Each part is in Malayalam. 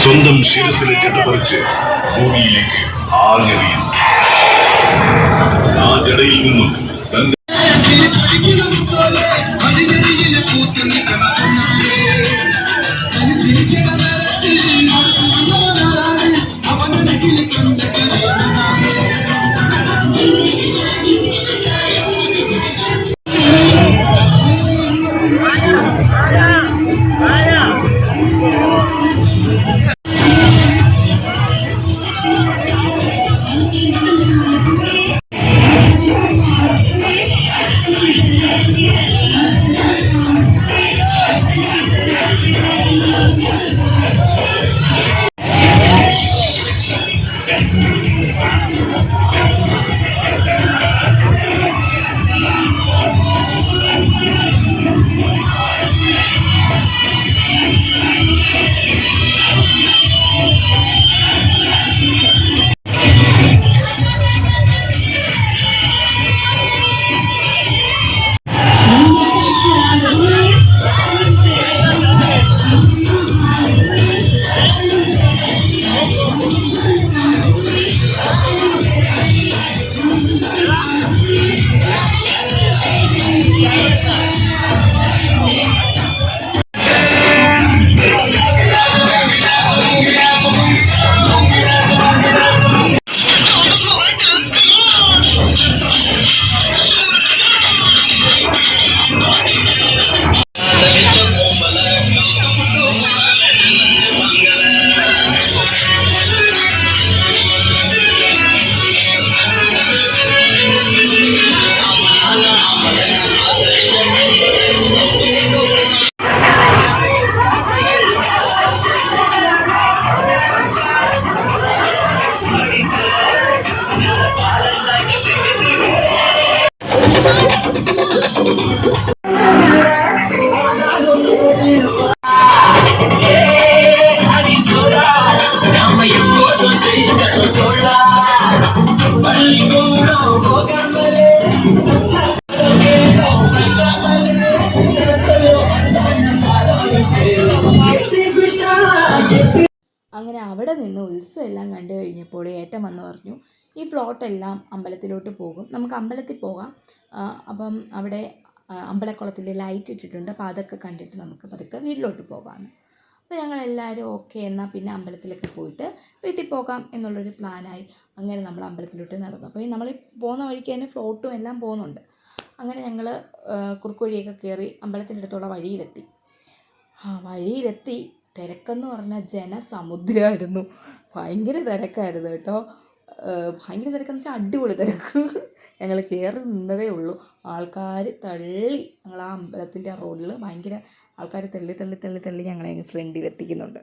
സ്വന്തം ശിരസിലെ ജടപറിച്ച് ഭൂമിയിലേക്ക് ആഞ്ഞെറിയും. ആ ജടയിൽ നിന്നും തന്റെ അങ്ങനെ അവിടെ നിന്ന് ഉത്സവം എല്ലാം കണ്ടു കഴിഞ്ഞപ്പോൾ ഏട്ടൻ വന്ന് പറഞ്ഞു, ഈ ഫ്ലോട്ടെല്ലാം അമ്പലത്തിലോട്ട് പോകും, നമുക്ക് അമ്പലത്തിൽ പോകാം. അപ്പം അവിടെ അമ്പലക്കുളത്തിൽ ലൈറ്റ് ഇട്ടിട്ടുണ്ട്, അപ്പോൾ അതൊക്കെ കണ്ടിട്ട് നമുക്ക് പതുക്കെ വീട്ടിലോട്ട് പോകാമെന്ന്. അപ്പോൾ ഞങ്ങളെല്ലാവരും ഓക്കെ, എന്നാൽ പിന്നെ അമ്പലത്തിലൊക്കെ പോയിട്ട് വീട്ടിൽ പോകാം എന്നുള്ളൊരു പ്ലാനായി. അങ്ങനെ നമ്മൾ അമ്പലത്തിലോട്ട് നടന്നു. അപ്പോൾ ഈ നമ്മൾ പോകുന്ന വഴിക്ക് തന്നെ ഫ്ലോട്ടും എല്ലാം പോകുന്നുണ്ട്. അങ്ങനെ ഞങ്ങൾ കുറുക്കുവഴിയൊക്കെ കയറി അമ്പലത്തിൻ്റെ അടുത്തുള്ള വഴിയിലെത്തി. വഴിയിലെത്തി തിരക്കെന്ന് പറഞ്ഞാൽ ജനസമുദ്രമായിരുന്നു. ഭയങ്കര തിരക്കായിരുന്നു കേട്ടോ. ഭയങ്കര തിരക്കെന്ന് വെച്ചാൽ അടിപൊളി തിരക്ക്. ഞങ്ങൾ കയറി നിന്നതേ ഉള്ളൂ. ആൾക്കാർ തള്ളി, ഞങ്ങൾ ആ അമ്പലത്തിൻ്റെ റോഡിൽ ഭയങ്കര ആൾക്കാർ തള്ളി ഞങ്ങളെ ഫ്രണ്ടിലെത്തിക്കുന്നുണ്ട്.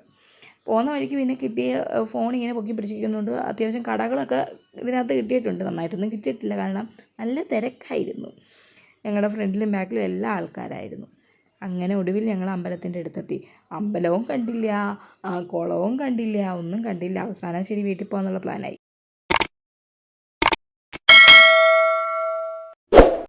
പോകുന്ന വഴിക്ക് പിന്നെ കിട്ടിയ ഫോൺ ഇങ്ങനെ പൊക്കി പിടിച്ചിരിക്കുന്നുണ്ട്. അത്യാവശ്യം കടകളൊക്കെ ഇതിനകത്ത് കിട്ടിയിട്ടുണ്ട്. നന്നായിട്ടൊന്നും കിട്ടിയിട്ടില്ല, കാരണം നല്ല തിരക്കായിരുന്നു. ഞങ്ങളുടെ ഫ്രണ്ടിലും ബാക്കിലും എല്ലാ ആൾക്കാരായിരുന്നു. അങ്ങനെ ഒടുവിൽ ഞങ്ങൾ അമ്പലത്തിൻ്റെ അടുത്തെത്തി. അമ്പലവും കണ്ടില്ല, കുളവും കണ്ടില്ല, ഒന്നും കണ്ടില്ല. അവസാനം ശരി വീട്ടിൽ പോകാനുള്ള പ്ലാനായി.